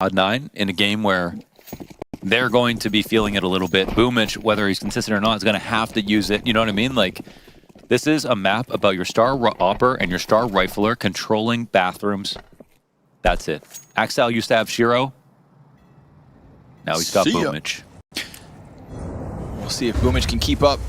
Cloud9 in a game where they're going to be feeling it a little bit. Boomich, whether he's consistent or not, is going to have to use it. You know what I mean? Like, this is a map about your star opper and your star rifler controlling bathrooms. That's it. Axel used to have Shiro. Now he's got Boomich. We'll see if Boomich can keep up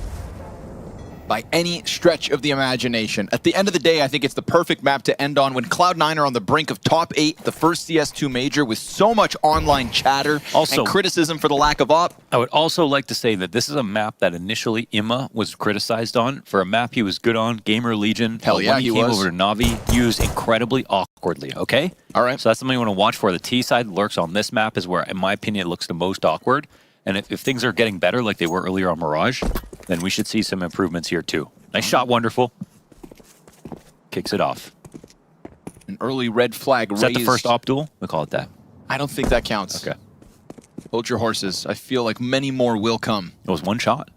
by any stretch of the imagination. At the end of the day, I think it's the perfect map to end on when Cloud9 are on the brink of top 8, the first CS2 major, with so much online chatter and criticism for the lack of op. I would also like to say that this is a map that initially Imma was criticized on. For a map he was good on, Gamer Legion. Hell yeah, when he came over to NAVI, used incredibly awkwardly, okay? All right. So that's something you want to watch for. The T side lurks on this map is where, in my opinion, it looks the most awkward. And if things are getting better like they were earlier on Mirage, then we should see some improvements here too. Nice shot, Wonderful. Kicks it off. An early red flag raised. Is that the first op duel? We'll call it that. I don't think that counts. Okay. Hold your horses. I feel like many more will come. It was one shot.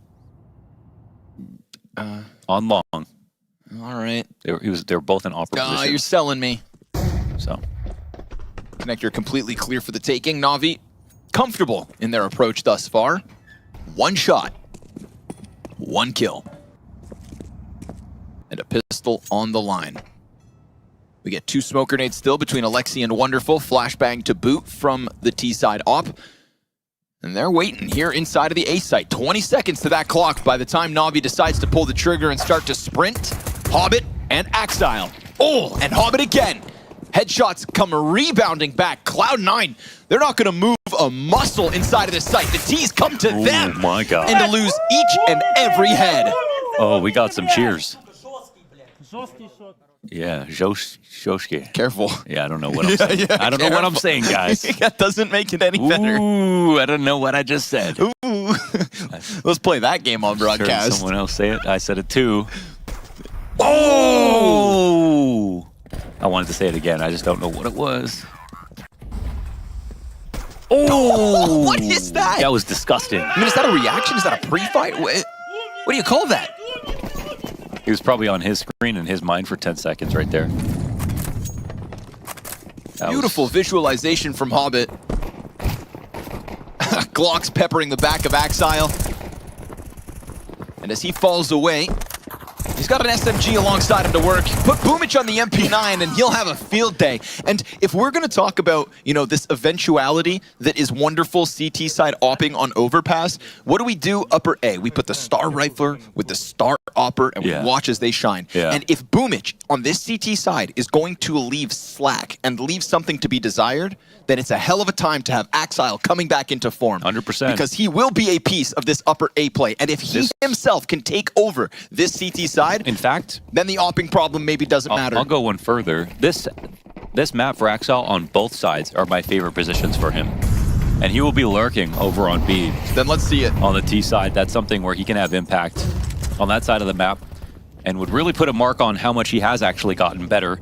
On long. All right. They were both in opera position. You're selling me. So. Connector completely clear for the taking. Navi comfortable in their approach thus far. One shot. One kill. And a pistol on the line. We get 2 smoke grenades still between Alexi and Wonderful. Flashbang to boot from the T-side op. And they're waiting here inside of the A site. 20 seconds to that clock by the time Navi decides to pull the trigger and start to sprint. Hobbit and Axile. Oh, and Hobbit again. Headshots come rebounding back. Cloud9, they're not going to move a muscle inside of this site. The T's come to them. Oh my God. And to lose each and every head. Oh, we got some cheers. Yeah, Joshki. Careful. Yeah, I don't know what I'm saying. I don't know what I'm saying, guys. That doesn't make it any better. Ooh, I don't know what I just said. Ooh. Let's play that game on broadcast. Heard someone else say it. I said it too. Oh! I wanted to say it again. I just don't know what it was. Oh! What is that? That was disgusting. I mean, is that a reaction? Is that a pre-fight? What do you call that? He was probably on his screen in his mind for 10 seconds right there. Beautiful visualization from Hobbit. Glock's peppering the back of Axile. And as he falls away, he's got an SMG alongside him to work. Put Boomich on the MP9 and he'll have a field day. And if we're going to talk about, you know, this eventuality that is Wonderful CT side opping on Overpass, what do we do upper A? We put the star rifler with the star opper and we watch as they shine. And if Boomich on this CT side is going to leave slack and leave something to be desired, then it's a hell of a time to have Axile coming back into form. 100%. Because he will be a piece of this upper A play. And if he himself can take over this CT side, in fact, then the opping problem maybe doesn't matter. I'll go one further. This map for Axile on both sides are my favorite positions for him. And he will be lurking over on B. Then let's see it. On the T side, that's something where he can have impact on that side of the map and would really put a mark on how much he has actually gotten better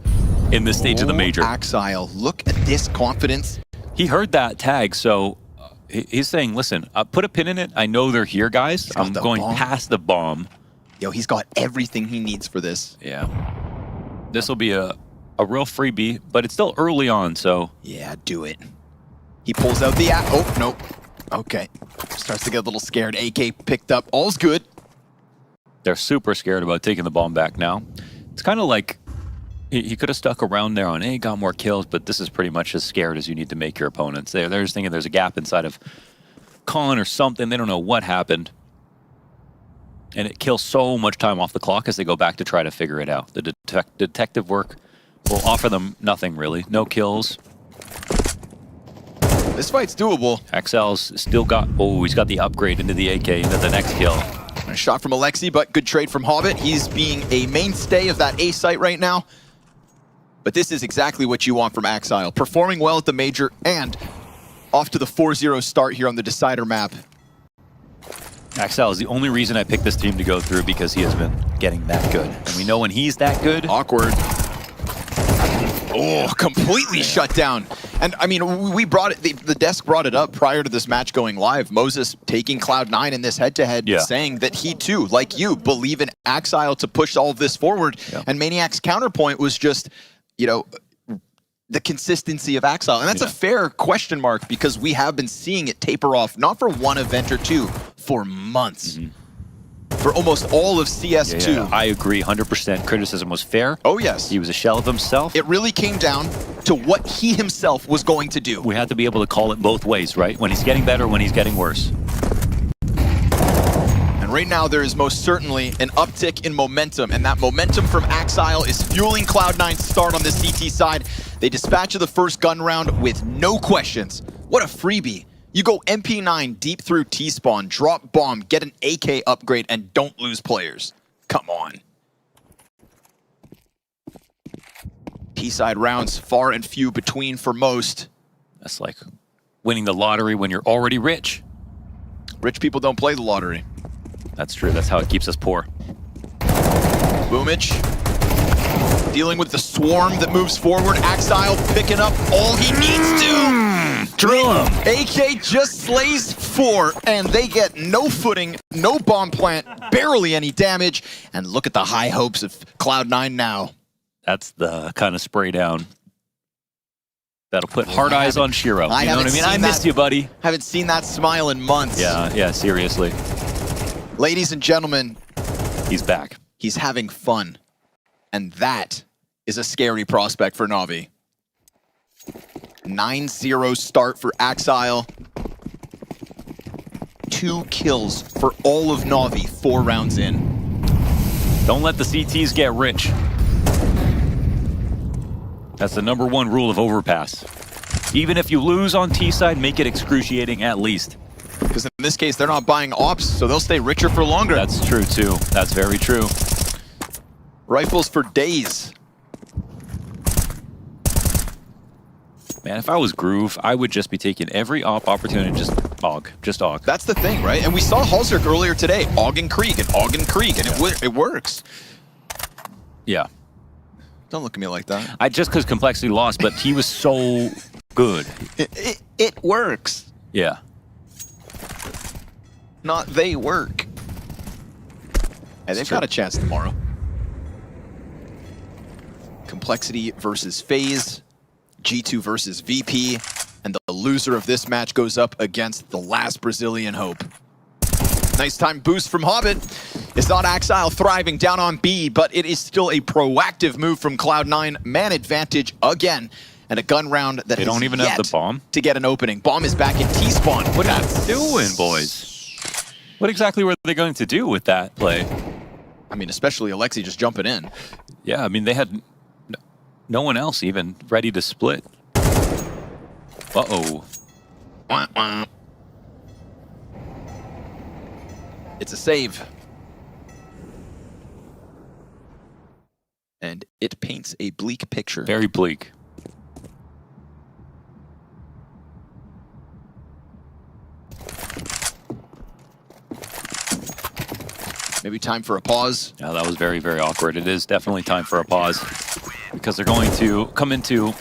in this stage of the major. Axile, look at this confidence. He heard that tag, so he's saying, listen, put a pin in it. I know they're here, guys. I'm going past the bomb. Yo, he's got everything he needs for this. Yeah. This will be a real freebie, but it's still early on, so. Yeah, do it. He pulls out the oh, nope. Okay. Starts to get a little scared. AK picked up. All's good. They're super scared about taking the bomb back now. It's kind of like he could have stuck around there on A, got more kills, but this is pretty much as scared as you need to make your opponents. They're just thinking there's a gap inside of Con or something. They don't know what happened. And it kills so much time off the clock as they go back to try to figure it out. The detective work will offer them nothing, really. No kills. This fight's doable. Axel's still got... Oh, he's got the upgrade into the AK into the next kill. A shot from Alexi, but good trade from Hobbit. He's being a mainstay of that A site right now. But this is exactly what you want from Axile. Performing well at the major and off to the 4-0 start here on the Decider map. Axile is the only reason I picked this team to go through because he has been getting that good. And we know when he's that good... Awkward. Oh, completely shut down. And I mean, we brought it, the desk brought it up prior to this match going live. Moses taking Cloud9 in this head-to-head, saying that he too, like you, believe in Axile to push all of this forward. And Maniac's counterpoint was just, you know, the consistency of Axile? And that's a fair question mark because we have been seeing it taper off, not for one event or two, for months. For almost all of CS2. Yeah, I agree, 100%. Criticism was fair. Oh, yes. He was a shell of himself. It really came down to what he himself was going to do. We had to be able to call it both ways, right? When he's getting better, when he's getting worse. And right now, there is most certainly an uptick in momentum, and that momentum from Axile is fueling Cloud9's start on the CT side. They dispatch the first gun round with no questions. What a freebie. You go MP9 deep through T-spawn, drop bomb, get an AK upgrade, and don't lose players. Come on. P-side rounds, far and few between for most. That's like winning the lottery when you're already rich. Rich people don't play the lottery. That's true. That's how it keeps us poor. Boomich dealing with the swarm that moves forward. Axile picking up all he needs to. Drill him. AK just slays 4, and they get no footing, no bomb plant, barely any damage. And look at the high hopes of Cloud9 now. That's the kind of spray down that'll put hard eyes on Shiro. You know what I mean? I missed you, buddy. Haven't seen that smile in months. Yeah, seriously. Ladies and gentlemen, he's back. He's having fun. And that is a scary prospect for Navi. 9-0 start for Axile. 2 kills for all of Navi, 4 rounds in. Don't let the CTs get rich. That's the #1 rule of Overpass. Even if you lose on T-side, make it excruciating at least. Because in this case, they're not buying ops, so they'll stay richer for longer. That's true, too. That's very true. Rifles for days. Man, if I was Groove, I would just be taking every op opportunity, just AUG. That's the thing, right? And we saw Halzerk earlier today, AUG and Krieg, and it works. Yeah. Don't look at me like that. Just because Complexity lost, but he was so good. It works. Yeah. Not they work. And they've got a chance tomorrow. Complexity versus FaZe. G2 versus VP, and the loser of this match goes up against the last Brazilian hope. Nice time boost from Hobbit. It's not Axile thriving down on B, but it is still a proactive move from Cloud9. Man advantage again, and a gun round that they don't even have the bomb to get an opening. Bomb is back in T-spawn. What are you doing, boys? What exactly were they going to do with that play? I mean, especially Alexi just jumping in. Yeah, I mean, they had no one else even ready to split. Uh-oh. Wah, wah. It's a save. And it paints a bleak picture. Very bleak. Maybe time for a pause. Yeah, that was very, very awkward. It is definitely time for a pause because they're going to come into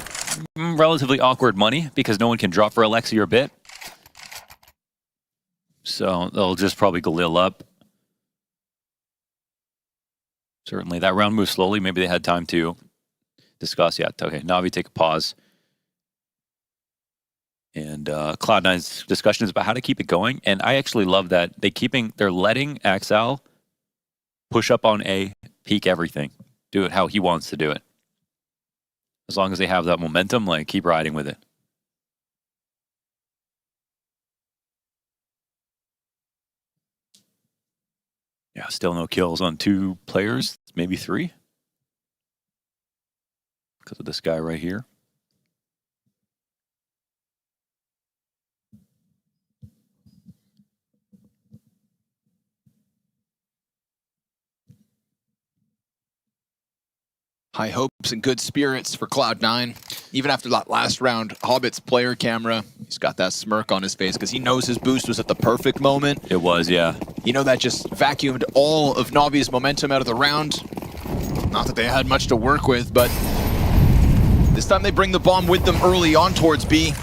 relatively awkward money because no one can drop for Alexi or Bit. So they'll just probably Galil up. Certainly, that round moved slowly. Maybe they had time to discuss. Yeah, okay, Navi, take a pause. And Cloud9's discussion is about how to keep it going. And I actually love that they're letting Axile push up on A, peak everything. Do it how he wants to do it. As long as they have that momentum, like, keep riding with it. Yeah, still no kills on 2 players, maybe 3. Because of this guy right here. High hopes and good spirits for Cloud9. Even after that last round, Hobbit's player camera, he's got that smirk on his face because he knows his boost was at the perfect moment. It was, yeah. You know, that just vacuumed all of Navi's momentum out of the round. Not that they had much to work with, but this time they bring the bomb with them early on towards B.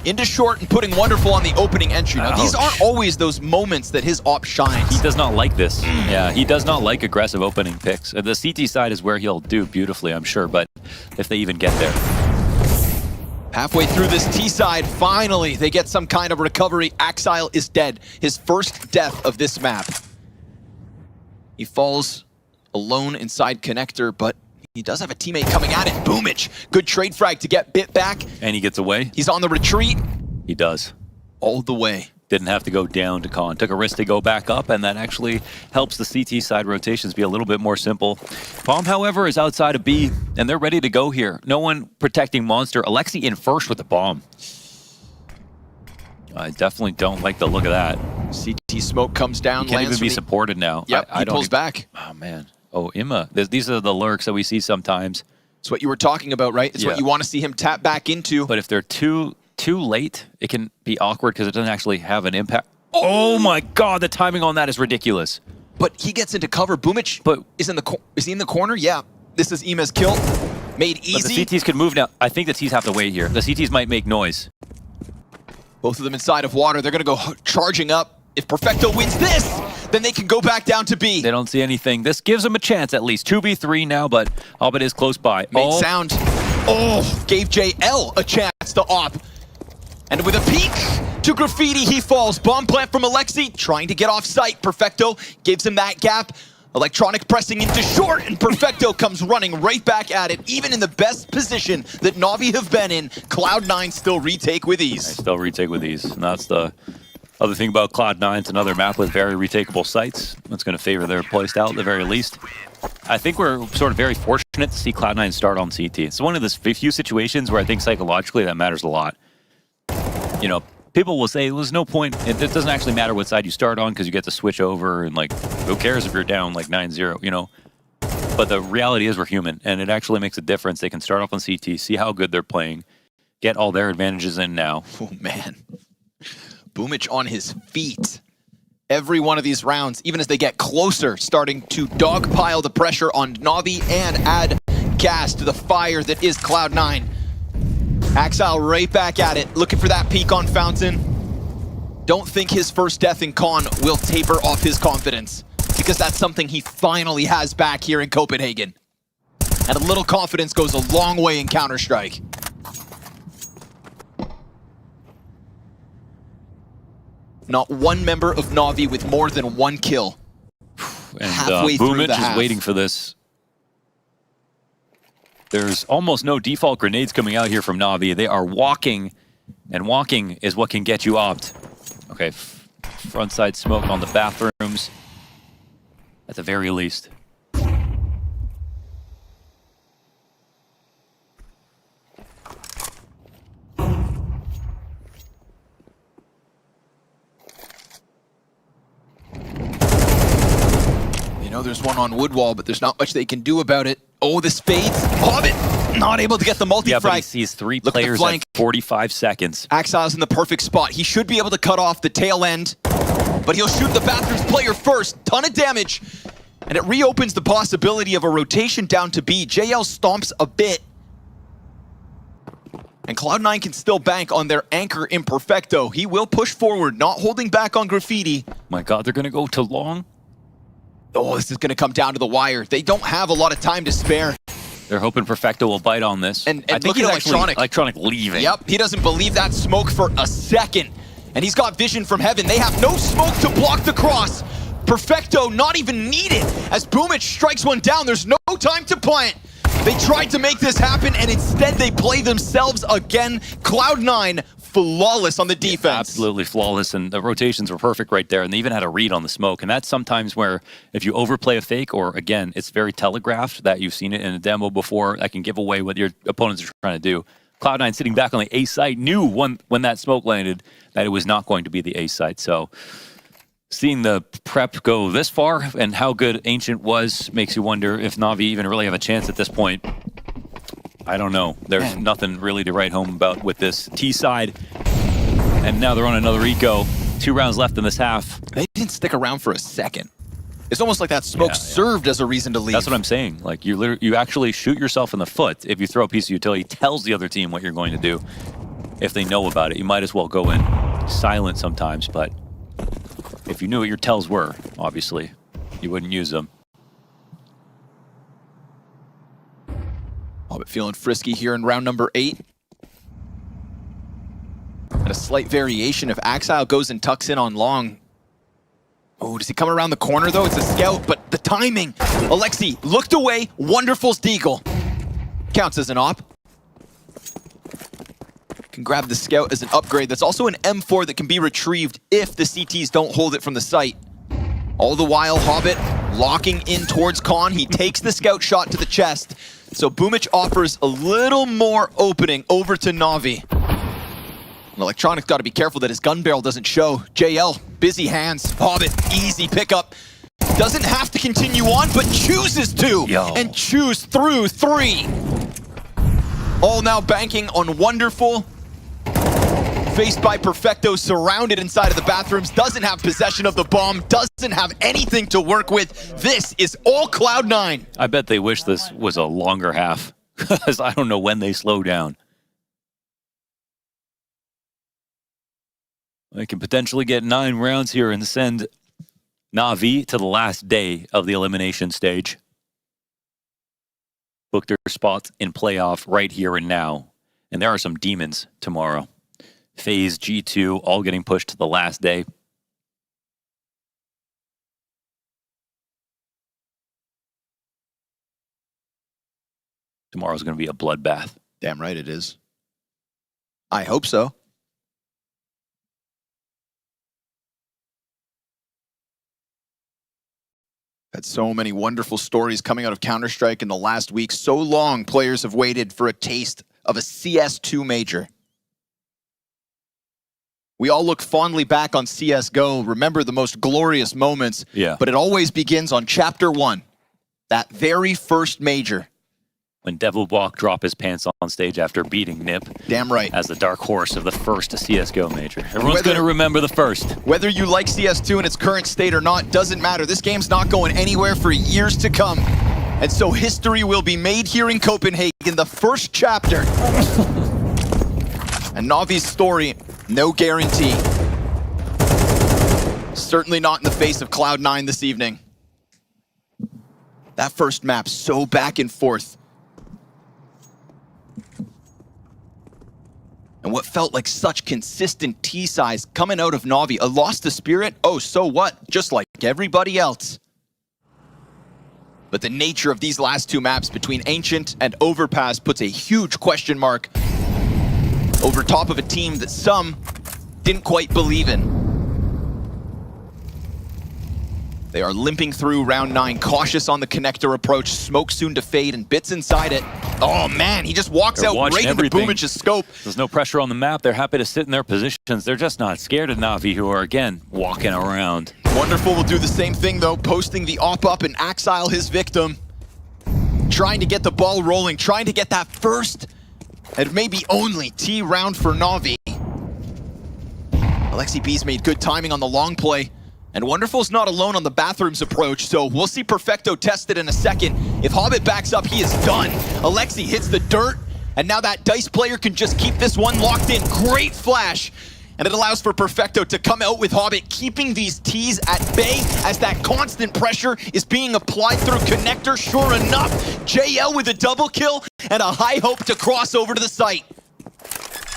Into short and putting Wonderful on the opening entry. Now, these aren't always those moments that his op shines. He does not like this. Yeah, he does not like aggressive opening picks. The CT side is where he'll do beautifully, I'm sure, but if they even get there. Halfway through this T-side, finally, they get some kind of recovery. Axile is dead. His first death of this map. He falls alone inside connector, but he does have a teammate coming at it. Boomich, good trade frag to get bit back. And he gets away. He's on the retreat. He does. All the way. Didn't have to go down to Con. Took a risk to go back up, and that actually helps the CT side rotations be a little bit more simple. Palm, however, is outside of B, and they're ready to go here. No one protecting Monster. Alexi in first with the bomb. I definitely don't like the look of that. CT smoke comes down. He can't even be supported now. Yep, I he don't pulls back. Oh, man. Oh, Imma. These are the lurks that we see sometimes. It's what you were talking about, right? It's what you want to see him tap back into. But if they're too late, it can be awkward because it doesn't actually have an impact. Oh my God, the timing on that is ridiculous. But he gets into cover. Boomich is he in the corner? Yeah. This is Ima's kill. Made easy. But the CTs can move now. I think the Ts have to wait here. The CTs might make noise. Both of them inside of water. They're going to go charging up. If Perfecto wins this, then they can go back down to B. They don't see anything. This gives them a chance at least. 2v3 now, but Albert is close by. Made sound. Oh, gave JL a chance to op. And with a peek to Graffiti, he falls. Bomb plant from Alexi, trying to get off site. Perfecto gives him that gap. Electronic pressing into short, and Perfecto comes running right back at it. Even in the best position that Navi have been in, Cloud9 still retake with ease. They still retake with ease. And that's the other thing about Cloud9. It's another map with very retakeable sites. That's going to favor their playstyle at the very least. I think we're sort of very fortunate to see Cloud9 start on CT. It's one of the few situations where I think psychologically that matters a lot. You know, people will say there's no point. It doesn't actually matter what side you start on because you get to switch over and, like, who cares if you're down like 9-0, you know? But the reality is we're human, and it actually makes a difference. They can start off on CT, see how good they're playing, get all their advantages in now. Oh, man. Boomich on his feet. Every one of these rounds, even as they get closer, starting to dogpile the pressure on Navi and add gas to the fire that is Cloud9. Axile right back at it, looking for that peak on Fountain. Don't think his first death in Con will taper off his confidence, because that's something he finally has back here in Copenhagen. And a little confidence goes a long way in Counter-Strike. Not one member of Navi with more than one kill. And Halfway through Boomich the is half. waiting for this. There's almost no default grenades coming out here from Navi. They are walking, and walking is what can get you opt. Okay, front side smoke on the bathrooms, at the very least. You know, there's one on wood wall, but there's not much they can do about it. Oh, this fades. Hobbit not able to get the multi-frag. Yeah, but he sees three players at 45 seconds. Axile's in the perfect spot. He should be able to cut off the tail end, but he'll shoot the bathrooms player first. Ton of damage, and it reopens the possibility of a rotation down to B. JL stomps a bit, and Cloud9 can still bank on their anchor Imperfecto. He will push forward, not holding back on Graffiti. My God, they're going to go to long? Oh, this is going to come down to the wire. They don't have a lot of time to spare. They're hoping Perfecto will bite on this. And I think look he's at actually Electronic leaving. Yep, he doesn't believe that smoke for a second. And he's got vision from heaven. They have no smoke to block the cross. Perfecto not even needed. As Boomich strikes one down, there's no time to plant. They tried to make this happen, and instead they play themselves again. Cloud9 flawless on the defense. Yeah, absolutely flawless, and the rotations were perfect right there, and they even had a read on the smoke. And that's sometimes where, if you overplay a fake, or again, it's very telegraphed that you've seen it in a demo before, that can give away what your opponents are trying to do. Cloud9 sitting back on the A site knew when that smoke landed that it was not going to be the A site. So seeing the prep go this far and how good Ancient was makes you wonder if Navi even really have a chance at this point. I don't know. There's nothing really to write home about with this T side. And now they're on another eco. 2 rounds left in this half. They didn't stick around for a second. It's almost like that smoke served as a reason to leave. That's what I'm saying. Like, you actually shoot yourself in the foot if you throw a piece of utility, tells the other team what you're going to do. If they know about it, you might as well go in silent sometimes, but if you knew what your tells were, obviously, you wouldn't use them. Oh, but feeling frisky here in round number 8. a slight variation. If Axile goes and tucks in on long. Oh, does he come around the corner though? It's a scout, but the timing. Alexi looked away. Wonderful's deagle. Counts as an op. Can grab the scout as an upgrade. That's also an M4 that can be retrieved if the CTs don't hold it from the site. All the while, Hobbit locking in towards Khan. He takes the scout shot to the chest. So Boomich offers a little more opening over to Navi. And Electronic's got to be careful that his gun barrel doesn't show. JL, busy hands. Hobbit, easy pickup. Doesn't have to continue on, but chooses to. And choose through 3. All now banking on Wonderful. Faced by Perfecto, surrounded inside of the bathrooms, doesn't have possession of the bomb, doesn't have anything to work with. This is all Cloud9. I bet they wish this was a longer half, because I don't know when they slow down. They can potentially get 9 rounds here and send Navi to the last day of the elimination stage. Book their spots in playoff right here and now. And there are some demons tomorrow. FaZe, G2, all getting pushed to the last day. Tomorrow's going to be a bloodbath. Damn right it is. I hope so. Had so many wonderful stories coming out of Counter-Strike in the last week. So long players have waited for a taste of a CS2 major. We all look fondly back on CSGO, remember the most glorious moments, but it always begins on Chapter 1, that very first major. When Devilwalk dropped his pants on stage after beating Nip. Damn right. As the dark horse of the first CSGO major. Everyone's going to remember the first. Whether you like CS2 in its current state or not, doesn't matter. This game's not going anywhere for years to come. And so history will be made here in Copenhagen, the first chapter. And Navi's story, no guarantee. Certainly not in the face of Cloud9 this evening. That first map, so back and forth. And what felt like such consistent T-size coming out of Navi. A loss to Spirit? Oh, so what? Just like everybody else. But the nature of these last 2 maps between Ancient and Overpass puts a huge question mark over top of a team that some didn't quite believe in. They are limping through round 9, cautious on the connector approach. Smoke soon to fade and bits inside it. Oh man, he just walks out right into Boomich's scope. There's no pressure on the map. They're happy to sit in their positions. They're just not scared of Navi, who are again walking around. Wonderful will do the same thing though, posting the op up and Axile his victim. Trying to get the ball rolling, trying to get that first and maybe only T round for Navi. Alexi B's made good timing on the long play. And Wonderful's not alone on the bathrooms approach, so we'll see Perfecto tested in a second. If Hobbit backs up, he is done. Alexi hits the dirt, and now that DICE player can just keep this one locked in. Great flash, and it allows for Perfecto to come out with Hobbit, keeping these T's at bay as that constant pressure is being applied through connector. Sure enough, JL with a double kill and a high hope to cross over to the site.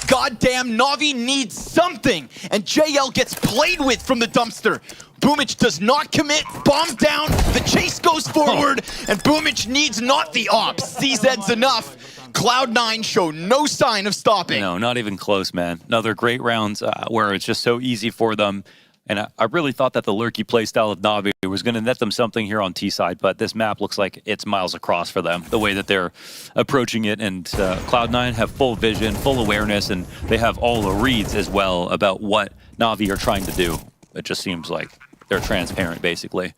Goddamn, Navi needs something, and JL gets played with from the dumpster. Boomich does not commit, bomb down, the chase goes forward, and Boomich needs not the ops. CZ's enough. Cloud9 show no sign of stopping. No, not even close, man. Another great rounds where it's just so easy for them. And I really thought that the lurky playstyle of Navi was going to net them something here on T-side, but this map looks like it's miles across for them, the way that they're approaching it. And Cloud9 have full vision, full awareness, and they have all the reads as well about what Navi are trying to do. It just seems like they're transparent, basically.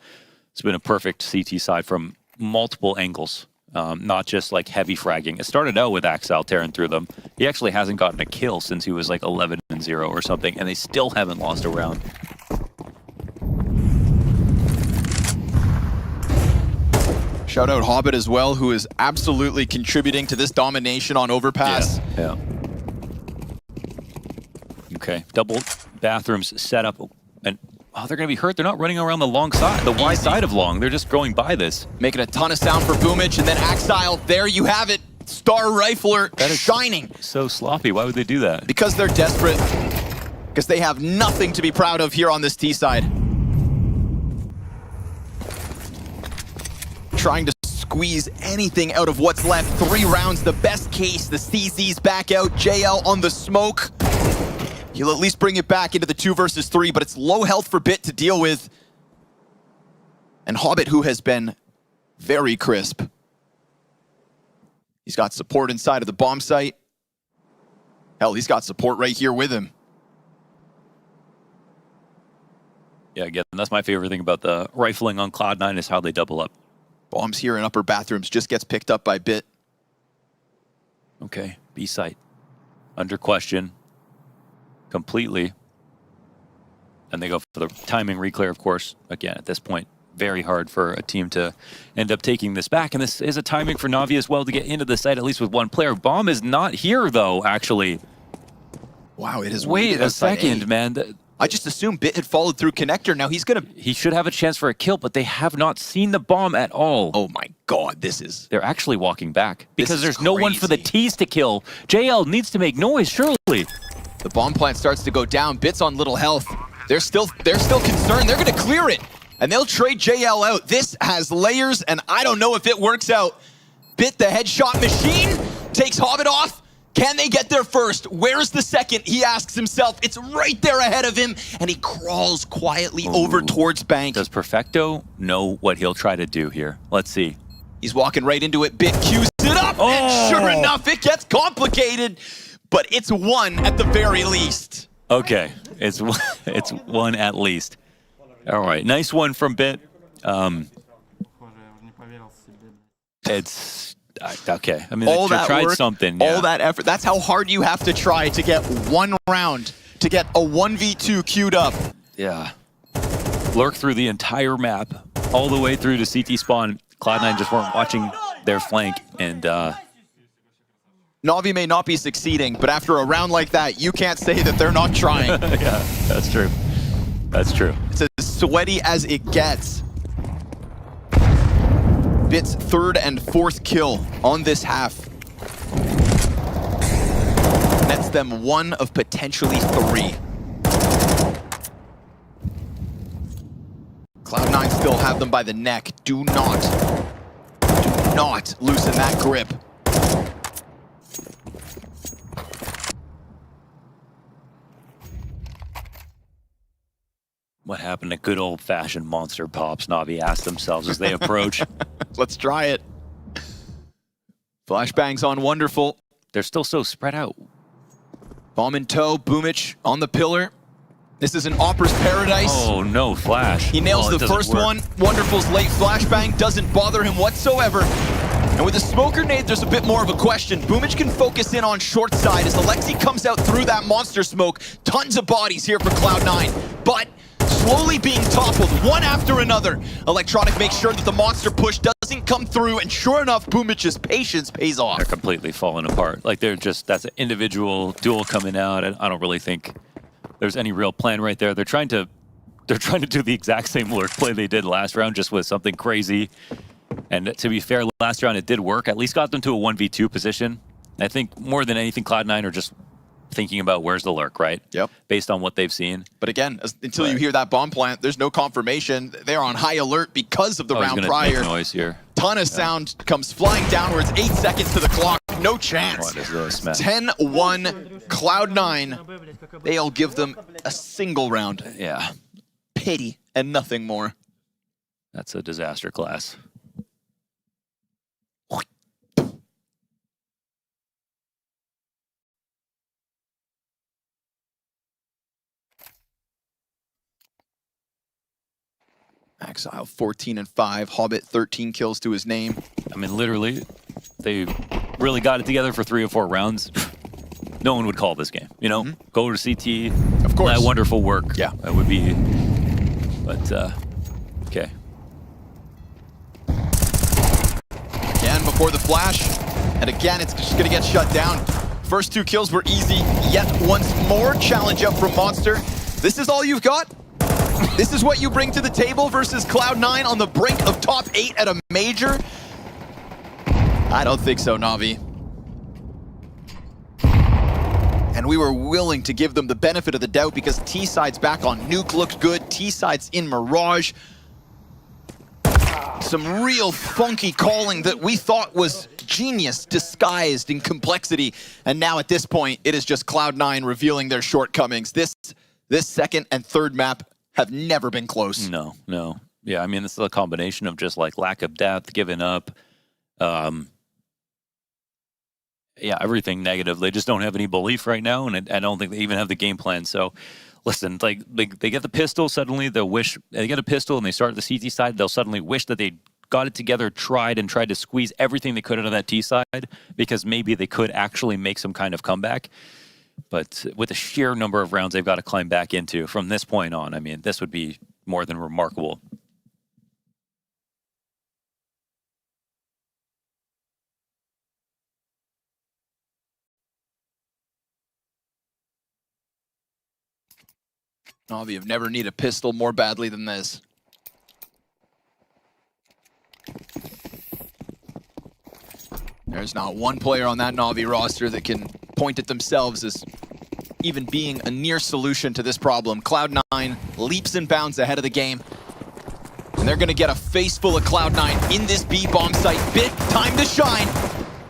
It's been a perfect CT side from multiple angles, not just like heavy fragging. It started out with Axile tearing through them. He actually hasn't gotten a kill since he was like 11-0 or something, and they still haven't lost a round. Shout out Hobbit as well, who is absolutely contributing to this domination on Overpass. Yeah. Okay, double bathrooms set up, and they're going to be hurt. They're not running around the long side, the wide side of long. They're just going by this. Making a ton of sound for Boomich, and then Axile, there you have it. Star Rifler that is shining. So sloppy. Why would they do that? Because they're desperate. because they have nothing to be proud of here on this T side. Trying to squeeze anything out of what's left. 3 rounds, the best case. The CZ's back out. JL on the smoke. He'll at least bring it back into the 2 versus 3, but it's low health for Bit to deal with. And Hobbit, who has been very crisp. He's got support inside of the bomb site. Hell, he's got support right here with him. Yeah, again, that's my favorite thing about the rifling on Cloud9 is how they double up. Bombs here in upper bathrooms, just gets picked up by Bit. Okay, B site. Under question. Completely. And they go for the timing reclear, of course. Again, at this point, very hard for a team to end up taking this back. And this is a timing for NAVI as well to get into the site, at least with 1 player. Bomb is not here, though, actually. Wow, it is. Wait a second, man. I just assumed Bit had followed through connector. Now he's going to... He should have a chance for a kill, but they have not seen the bomb at all. Oh my god, this is... They're actually walking back because there's crazy. no one for the T's to kill. JL needs to make noise, surely. The bomb plant starts to go down. Bit's on little health. They're still concerned. They're going to clear it. And they'll trade JL out. This has layers, and I don't know if it works out. Bit, the headshot machine, takes Hobbit off. Can they get there first? Where's the second? He asks himself. It's right there ahead of him, and he crawls quietly over towards Bank. Does Perfecto know what he'll try to do here? Let's see. He's walking right into it. Bit cues it up, and sure enough, it gets complicated, but it's 1 at the very least. Okay, it's 1 at least. All right, nice one from Bit. It's okay. I mean, all they that tried work, something. Yeah. All that effort. That's how hard you have to try to get 1 round, to get a 1v2 queued up. Yeah. Lurk through the entire map, all the way through to CT spawn. Cloud9 just weren't watching their flank, and Navi may not be succeeding, but after a round like that, you can't say that they're not trying. Yeah, that's true. That's true. It's as sweaty as it gets. Bit's 3rd and 4th kill on this half. Nets them 1 of potentially 3. Cloud9 still have them by the neck. Do not loosen that grip. What happened to good old-fashioned monster pops? Navi asked themselves as they approach. Let's try it. Flashbangs on Wonderful. They're still so spread out. Bomb in tow, Boomich on the pillar. This is an Opera's paradise. Oh, no flash. He nails the first one. Wonderful's late flashbang doesn't bother him whatsoever. And with a smoke grenade, there's a bit more of a question. Boomich can focus in on short side as Alexi comes out through that monster smoke. Tons of bodies here for Cloud9, but slowly being toppled one after another. Electronic makes sure that the monster push doesn't come through, and sure enough, Boomich's patience pays off. They're completely falling apart. Like, they're just, that's an individual duel coming out, and I don't really think there's any real plan right there. They're trying to do the exact same lurk play they did last round, just with something crazy. And to be fair, last round it did work. At least got them to a 1v2 position. I think more than anything, Cloud9 are just thinking about where's the lurk, right? Yep. Based on what they've seen. But again, until you hear that bomb plant, there's no confirmation. They're on high alert because of the round prior. Make noise here. Ton of sound comes flying downwards. 8 seconds to the clock. No chance. What is this, man? 10-1 Cloud9. They'll give them a single round. Yeah. Pity and nothing more. That's a disaster class. Exile 14-5, Hobbit 13 kills to his name. I mean, literally, they really got it together for 3 or 4 rounds. No one would call this game, you know? Go to CT, of course. That wonderful work. Yeah. That would be, but, okay. Again, before the flash, and again, it's just gonna get shut down. First 2 kills were easy, yet once more challenge up from Monster. This is all you've got? This is what you bring to the table versus Cloud9 on the brink of top 8 at a major? I don't think so, Navi. and we were willing to give them the benefit of the doubt because T-Side's back on Nuke looked good, T-Side's in Mirage. Some real funky calling that we thought was genius disguised in complexity, and now at this point it is just Cloud9 revealing their shortcomings. This second and third map have never been close. No. Yeah, I mean, this is a combination of just like lack of depth, giving up, yeah, everything negative. They just don't have any belief right now, and I don't think they even have the game plan. So, listen, like they get the pistol, suddenly they'll wish they get a pistol, and they start at the CT side. They'll suddenly wish that they got it together, tried to squeeze everything they could out of that T side, because maybe they could actually make some kind of comeback. But with the sheer number of rounds they've got to climb back into from this point on, I mean, this would be more than remarkable. NAVI have never needed a pistol more badly than this. There's not one player on that NAVI roster that can point at themselves as even being a near solution to this problem. Cloud9 leaps and bounds ahead of the game. And they're gonna get a face full of Cloud9 in this B bomb site. Bit time to shine.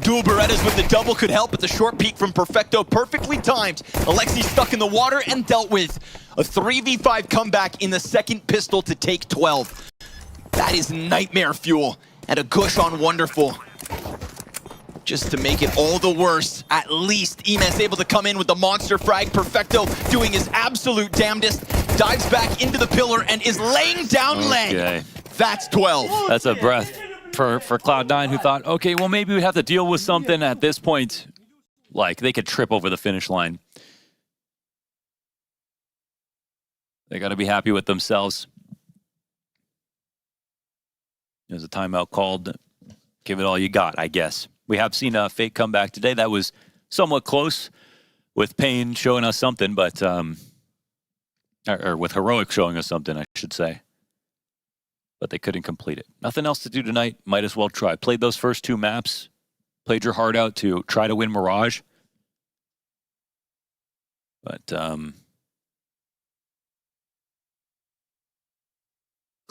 Dual Berettas with the double could help, but the short peek from Perfecto perfectly timed. Alexi stuck in the water and dealt with. A 3v5 comeback in the second pistol to take 12. That is nightmare fuel. And a gush on Wonderful. Just to make it all the worse, at least Eman's able to come in with the monster frag. Perfecto doing his absolute damnedest. Dives back into the pillar and is laying down leg. That's 12. That's a breath for Cloud9, who thought, okay, well, maybe we have to deal with something at this point. Like, they could trip over the finish line. They got to be happy with themselves. There's a timeout called. Give it all you got, I guess. We have seen a fake comeback today. That was somewhat close, with Pain showing us something, but or with Heroic showing us something, I should say. But they couldn't complete it. Nothing else to do tonight. Might as well try. Played those first two maps. Played your heart out to try to win Mirage. But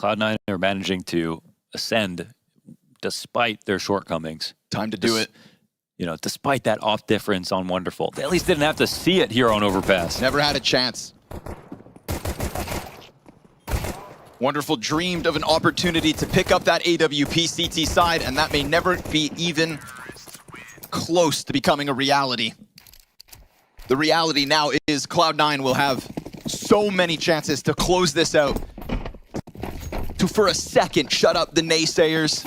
Cloud9 are managing to ascend despite their shortcomings. Time to do it. You know, despite that off difference on Wonderful. They at least didn't have to see it here on Overpass. Never had a chance. Wonderful dreamed of an opportunity to pick up that AWP CT side, and that may never be even close to becoming a reality. The reality now is Cloud9 will have so many chances to close this out. To, for a second, shut up the naysayers,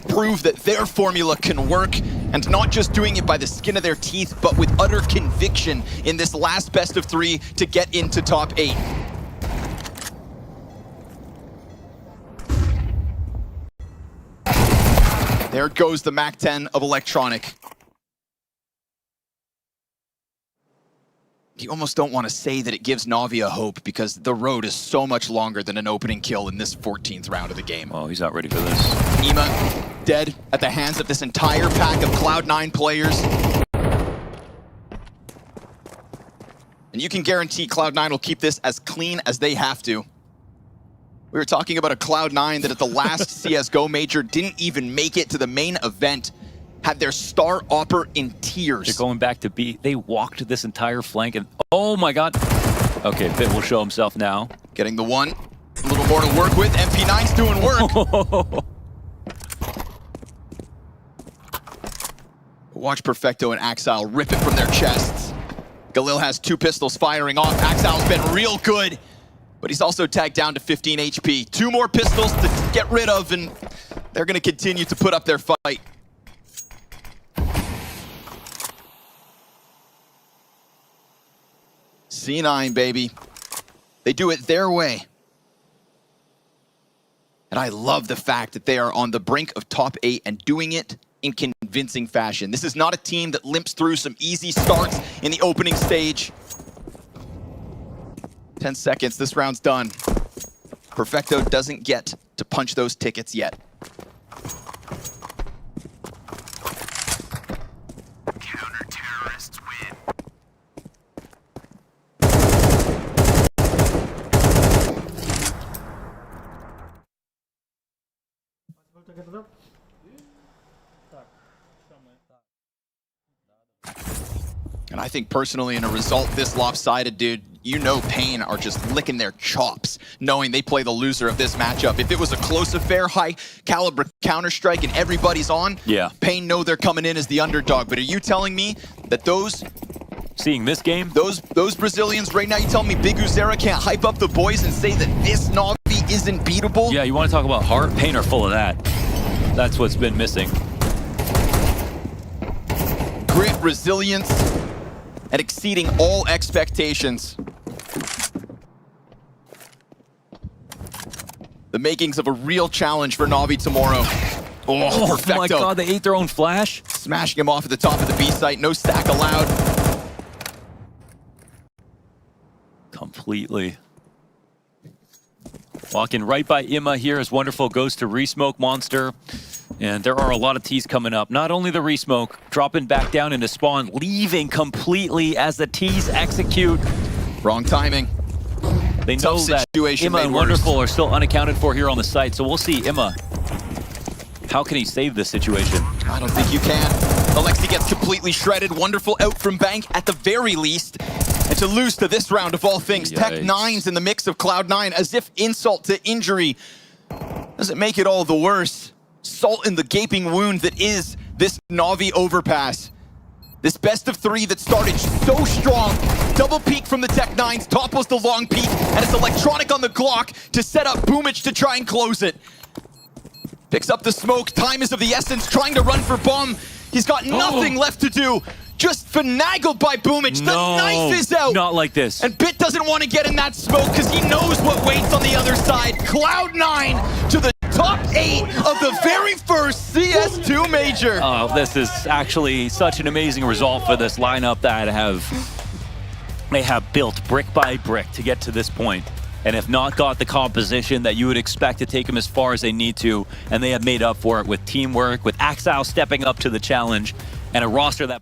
prove that their formula can work, and not just doing it by the skin of their teeth, but with utter conviction in this last best of 3 to get into top 8. There goes the MAC-10 of Electronic. You almost don't want to say that it gives NAVI a hope, because the road is so much longer than an opening kill in this 14th round of the game. Oh, he's not ready for this. Ema dead at the hands of this entire pack of Cloud9 players. And you can guarantee Cloud9 will keep this as clean as they have to. We were talking about a Cloud9 that at the last CSGO major didn't even make it to the main event. Had their star Opper in tears. They're going back to B. They walked this entire flank and oh my god. Okay, Fit will show himself now. Getting the one. A little more to work with. MP9's doing work. Watch Perfecto and Axile rip it from their chests. Galil has 2 pistols firing off. Axile's been real good, but he's also tagged down to 15 HP. 2 more pistols to get rid of, and they're going to continue to put up their fight. C9, baby. They do it their way. And I love the fact that they are on the brink of top 8 and doing it in convincing fashion. This is not a team that limps through some easy starts in the opening stage. 10 seconds, this round's done. Perfecto doesn't get to punch those tickets yet. And I think personally, in a result this lopsided, dude, you know Pain are just licking their chops, knowing they play the loser of this matchup. If it was a close affair, high caliber Counter-Strike and everybody's on, yeah, Pain know they're coming in as the underdog. But are you telling me that seeing this game, those Brazilians right now, you telling me Big Uzera can't hype up the boys and say that this NAVI isn't beatable? yeah, you want to talk about heart? Pain are full of that. That's what's been missing. Grit, resilience, and exceeding all expectations. The makings of a real challenge for Navi tomorrow. Oh, perfecto. My God, they ate their own flash. Smashing him off at the top of the B site. No stack allowed. Completely. Walking right by Imma here is Wonderful goes to Resmoke Monster. And there are a lot of T's coming up. Not only the Resmoke, dropping back down into spawn, leaving completely as the T's execute. Wrong timing. They know that Imma and Wonderful are still unaccounted for here on the site. So we'll see Imma. How can he save this situation? I don't think you can. Alexi gets completely shredded. Wonderful out from bank at the very least. And to lose to this round of all things, Tech9's in the mix of Cloud9 as if insult to injury doesn't make it all the worse. Salt in the gaping wound that is this Navi overpass. This best of three that started so strong. Double peek from the Tech9s, topples the long peek, and it's electronic on the Glock to set up Boomich to try and close it. Picks up the smoke, time is of the essence, trying to run for bomb. He's got nothing left to do. Just finagled by Boomich. The knife is out. Not like this. And Bit doesn't want to get in that smoke because he knows what waits on the other side. Cloud9 to the top 8 of the very first CS2 major. Oh, this is actually such an amazing result for this lineup that they have built brick by brick to get to this point. And if not got the composition that you would expect to take them as far as they need to, and they have made up for it with teamwork, with Axile stepping up to the challenge, and a roster that